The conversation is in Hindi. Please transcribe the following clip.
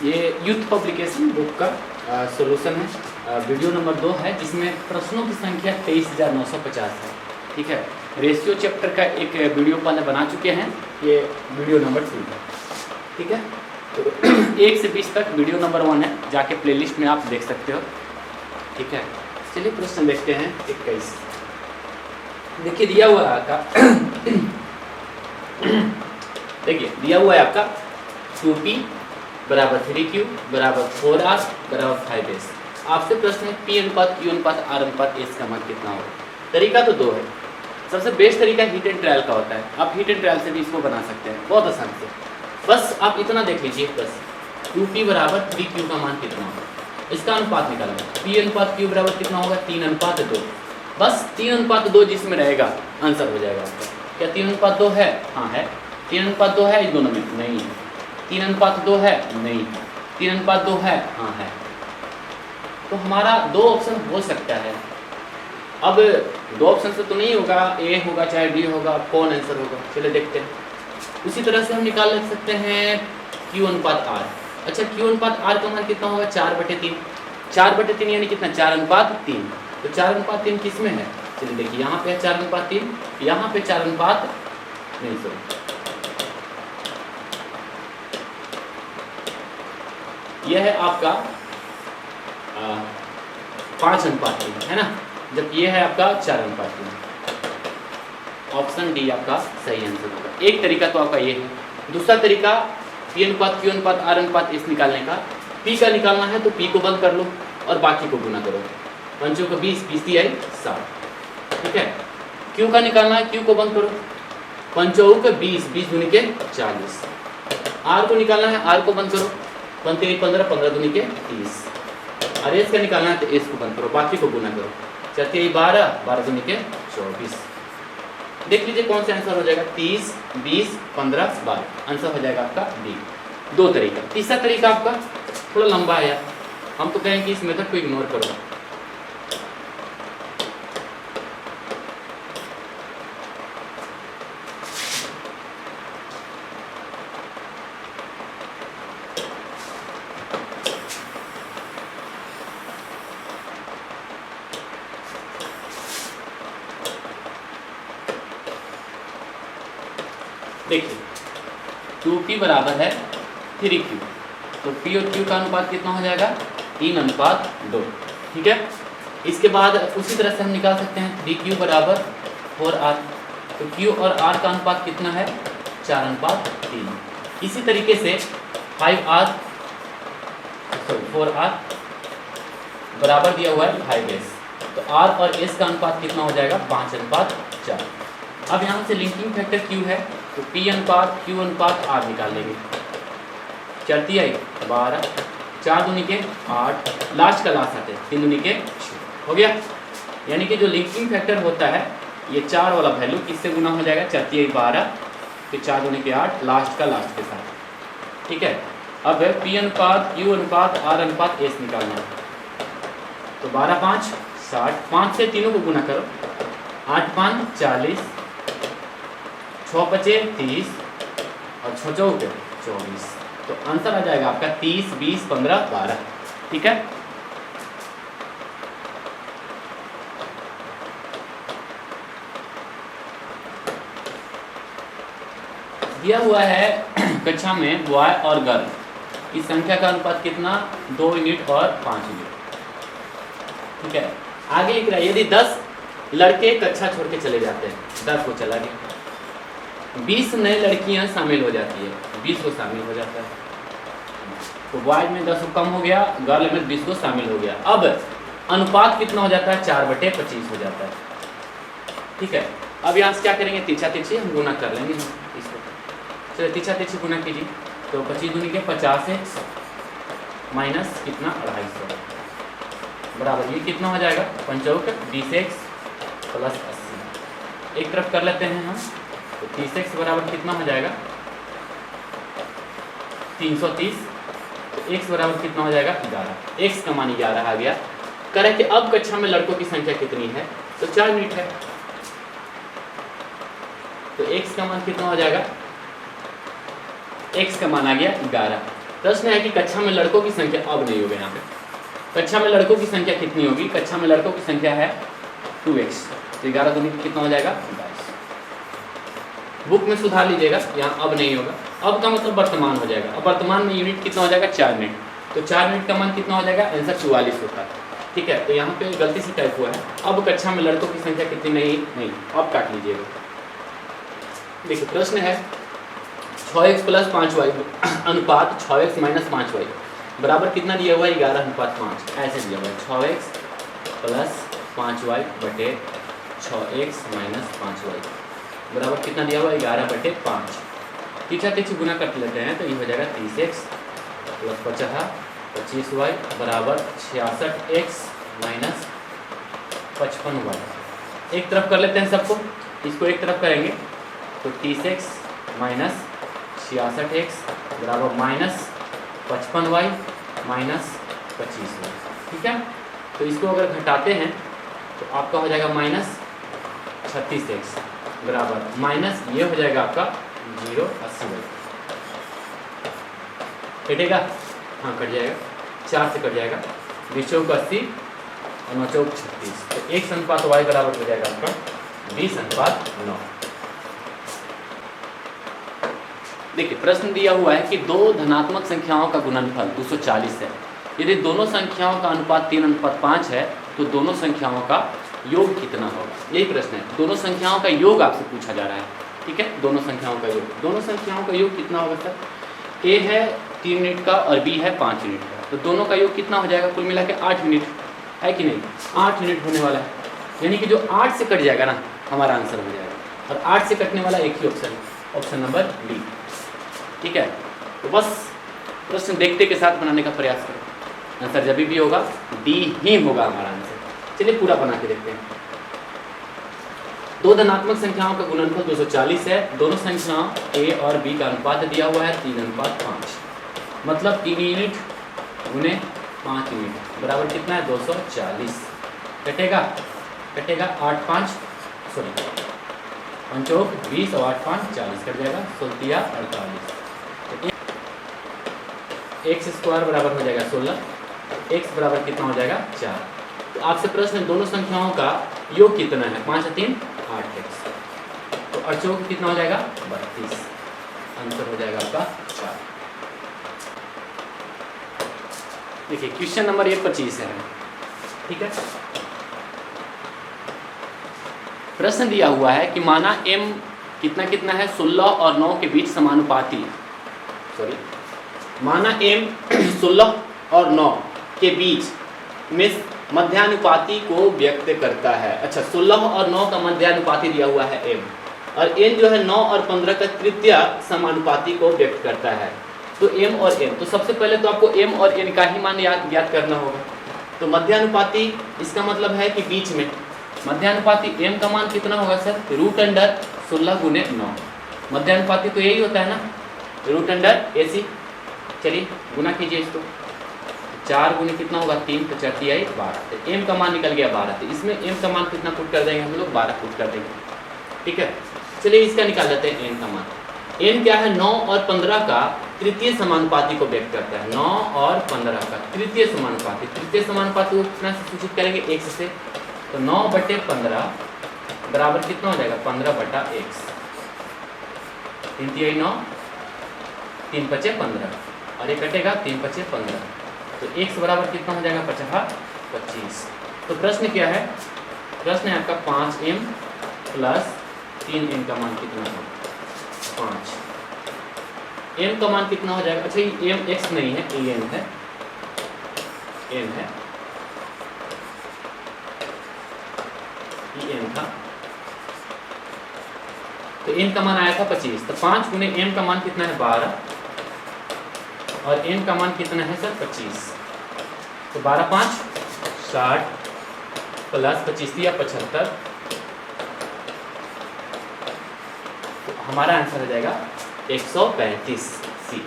ये यूथ पब्लिकेशन बुक का सॉल्यूशन है, वीडियो नंबर 2 है, जिसमें प्रश्नों की संख्या 23,950 है। ठीक है, रेशियो चैप्टर का एक वीडियो पहले बना चुके हैं, ये वीडियो नंबर 2 है। ठीक है, तो 1 से 20 तक वीडियो नंबर 1 है, जाके प्लेलिस्ट में आप देख सकते हो। ठीक है, चलिए प्रश्न देखते हैं 21। देखिए दिया हुआ है आपका देखिए दिया हुआ है आपका 2p बराबर 3q बराबर 4r बराबर 5s। आपसे प्रश्न है p अनुपात q अनुपात r अनुपात s का मान कितना होगा। तरीका तो 2 है। सबसे बेस्ट तरीका हीट एंड ट्रायल का होता है, आप हीट एंड ट्रायल से भी इसको बना सकते हैं बहुत आसान से। बस आप इतना देख लीजिए, बस 2p बराबर 3q का मान कितना होगा, इसका अनुपात निकालना। p अनुपात q बराबर कितना होगा, 3 अनुपात 2। बस 3 अनुपात 2 जिसमें रहेगा आंसर हो जाएगा आपका। क्या 3 अनुपात 2 है? हाँ है। 3 अनुपात 2 है इस दोनों में? नहीं है। 3 अनुपात 2 है? नहीं। 3 अनुपात 2 है? हाँ है। तो हमारा 2 ऑप्शन हो सकता है। अब 2 ऑप्शन से तो नहीं होगा, ए होगा चाहे डी होगा, कौन आंसर होगा, चलिए देखते हैं। उसी तरह से हम निकाल सकते हैं q अनुपात r। अच्छा, q अनुपात r का मान कितना होगा, 4/3। 4/3 यानी कितना, 4 अनुपात 3। तो 4 अनुपात 3 किस में है, चलिए देखिए यहाँ पे है 4 अनुपात 3, यहाँ पे 4 अनुपात नहीं, सॉरी यह है आपका 5 अनुपात 3 है ना, जब ये है आपका 4 अनुपात 3। ऑप्शन डी आपका सही आंसर होगा। एक तरीका तो आपका ये है। दूसरा तरीका p अनुपात q अनुपात r अनुपात s निकालने का। p का निकालना है तो p को बंद कर लो और बाकी को गुना करो। 5 का 20, 20 × 60। ठीक है, q का निकालना है, q को बंद करो। 5 का 20, 20 × 40। r को निकालना है, r को बंद करो। 5 × 15, 15 × 30। और s का निकालना है तो s को बंद करो, बाकी को गुना करो। 4 × 12, 12 × 24। देख लीजिए कौन सा आंसर हो जाएगा, 30, 20, 15, 12। आंसर हो जाएगा आपका डी। 2 तरीका। तीसरा तरीका आपका थोड़ा लंबा है यार, हम तो कहेंगे इस मेथड को इग्नोर करो। देखिए 2p बराबर है 3q, तो p और q का अनुपात कितना हो जाएगा, 3 अनुपात 2। ठीक है, इसके बाद उसी तरह से हम निकाल सकते हैं 3q बराबर 4r। तो q और r का अनुपात कितना है, 4 अनुपात 3। इसी तरीके से 4r बराबर दिया हुआ है 5s, तो r और s का अनुपात कितना हो जाएगा, 5 अनुपात 4। अब यहाँ से लिंकिंग फैक्टर q है, तो p अनुपात q अनुपात r निकाल लेंगे। 4 × 3 = 12, 4 × 2 = 8, लास्ट का लास्ट आते हैं 3 × 2 = 6 हो गया। यानी कि जो लिंकिंग फैक्टर होता है ये 4 वाला वैल्यू किससे गुना हो जाएगा, 4 × 3 = 12, फिर 4 × 2 = 8, लास्ट का लास्ट के साथ। ठीक है, अब p अनुपात q अनुपात r अनुपात s निकालना है। तो 12 × 5 = 60, 5 से तीनों को गुना करो, 8 × 5 = 40, 6 × 5 = 30 और 6 × 4 = 24। तो आंसर आ जाएगा आपका 30, 20, 15, 12। ठीक है, दिया हुआ है कक्षा में बॉय और गर्ल की संख्या का अनुपात कितना, 2 यूनिट और 5 यूनिट। ठीक है, आगे लिख रहा है यदि 10 लड़के कक्षा छोड़ के चले जाते हैं, 10 को चला गया, 20 नई लड़कियां शामिल हो जाती है, 20 को शामिल हो जाता है। तो बॉयज में 10 को कम हो गया, गर्ल में 20 को शामिल हो गया। अब अनुपात कितना हो जाता है, 4/25 हो जाता है। ठीक है, अब यहाँ से क्या करेंगे, तीछा तीछी हम गुना कर लेंगे इसको। चलिए तीछा तीछी गुना कीजिए, तो 25 × 2 = 50 है, माइनस कितना 250 बराबर ये कितना हो जाएगा, 5 × 20x + 80। एक तरफ कर लेते हैं हम, तो 30x बराबर कितना हो जाएगा, 330। तो x बराबर कितना हो जाएगा, 11। x का मान 11 आ गया। करें कि अब कक्षा में लड़कों की संख्या कितनी है, तो 4 यूनिट है। तो x का मान कितना हो जाएगा, x का मान आ गया 11। प्रश्न है कि कक्षा में लड़कों की संख्या, अब नहीं होगा यहाँ पे, कक्षा में लड़कों की संख्या कितनी होगी? कक्षा में लड़कों की संख्या है 2x, तो 11 दूनी कितना हो जाएगा? 22। बुक में सुधार लीजिएगा, यहाँ अब नहीं होगा। अब का मतलब वर्तमान हो जाएगा। अब वर्तमान में यूनिट कितना हो जाएगा? 4 मिनट। तो 4 मिनट का मान कितना हो जाएगा? आंसर 44 होता है। ठीक है, तो यहाँ पे गलती से टाइप हुआ है। अब कक्षा में लड़कों की संख्या कितनी? नहीं, अब काट लीजिएगा। देखिए प्रश्न है 6x + 5y अनुपात 6x - 5y बराबर कितना दिया हुआ है? 11:5। ऐसे दिया हुआ है 6x + 5y बटे 6x - 5y बराबर कितना दिया हुआ है? 11/5। तीसरा तीसरी गुना कर लेते हैं तो ये हो जाएगा 30x + 50 25y बराबर 66x - 55y। एक तरफ कर लेते हैं सबको, इसको एक तरफ करेंगे तो 30x - 66x बराबर -55y - 25y। ठीक है, तो इसको अगर घटाते हैं तो आपका हो जाएगा -36x बराबर माइनस ये हो जाएगा आपका 080y। कटेगा? हाँ कट जाएगा, 4 से कट जाएगा। 20 चौक 80 और 9 चौक 36, तो x अनुपात y बराबर हो जाएगा आपका 20:9। देखिए प्रश्न दिया हुआ है कि दो धनात्मक संख्याओं का गुणनफल 240 है। यदि दोनों संख्याओं का अनुपात 3:5 है तो दोनों संख्याओं का योग कितना होगा? यही प्रश्न है। दोनों संख्याओं का योग आपसे पूछा जा रहा है। ठीक है, दोनों संख्याओं का योग, दोनों संख्याओं का योग कितना होगा सर? a है 3 मिनट का और b है 5 मिनट का, तो दोनों का योग कितना हो जाएगा? कुल मिला के 8 मिनट है कि नहीं? 8 मिनट होने वाला है, यानी कि जो 8 से कट जाएगा ना हमारा आंसर हो जाएगा। और 8 से कटने वाला एक ही ऑप्शन, ऑप्शन नंबर डी। ठीक है, तो बस प्रश्न देखते के साथ बनाने का प्रयास करें, आंसर जब भी होगा डी ही होगा हमारा आंसर। चलिए पूरा बना के देखते हैं। दो धनात्मक संख्याओं का गुणनफल 240 है। दोनों संख्याओं a और b का अनुपात दिया हुआ है 3:5, मतलब 3 यूनिट गुने 5 यूनिट बराबर कितना है? 240। कटेगा? कटेगा 8 5 20 और 8 5 40 कट जाएगा, 16 48। x स्क्वायर बराबर हो जाएगा 16, x बराबर कितना हो जाएगा? 4। तो आपसे प्रश्न दोनों संख्याओं का योग कितना है? 5 और 3 8x, तो 8 कितना हो जाएगा? 32। आंसर हो जाएगा आपका 4। देखिए क्वेश्चन नंबर 25 है। ठीक है, प्रश्न दिया हुआ है कि माना m कितना कितना है? 16 और 9 के बीच समानुपाती, माना m 16 और 9 के बीच में मध्यानुपाती को व्यक्त करता है। अच्छा, 16 और 9 का मध्यानुपाती दिया हुआ है m, और n जो है 9 और 15 का तृतीय समानुपाती को व्यक्त करता है। तो m और n, तो सबसे पहले तो आपको m और n का ही मान ज्ञात करना होगा। तो मध्यानुपाती इसका मतलब है कि बीच में मध्यानुपाती m का मान कितना होगा सर? √16 गुने 9। मध्यानुपाती तो यही होता है ना, √AC। चलिए गुना कीजिए इसको, 4 गुने कितना होगा? 3, तो 4 × 12। तो m का मान निकल गया 12, तो इसमें m का मान कितना पुट कर देंगे हम लोग? 12 पुट कर देंगे। ठीक है, चलिए इसका निकाल लेते हैं n का मान। n क्या है? 9 और 15 का तृतीय समानुपाती को व्यक्त करता है। 9 और 15 का तृतीय समानुपाती, तृतीय समानुपाती को कितना से सूचित करेंगे? x से, तो 9/15 बराबर कितना हो जाएगा? 15/x। 3 × 9 3 × 5 15, और ये कटेगा 3 × 5 15, तो x बराबर कितना हो जाएगा? 25। तो प्रश्न क्या है? प्रश्न है आपका 5m + 3n का मान कितना होगा? 5। m का मान कितना हो जाएगा? अच्छा ये m x नहीं है, ये n है, n है, ये n था, तो n का मान आया था 25। तो 5 गुने m का मान कितना है? 12, और n का मान कितना है सर? 25। तो 12 5 60 प्लस 25 या 75, तो हमारा आंसर हो जाएगा 135 सी।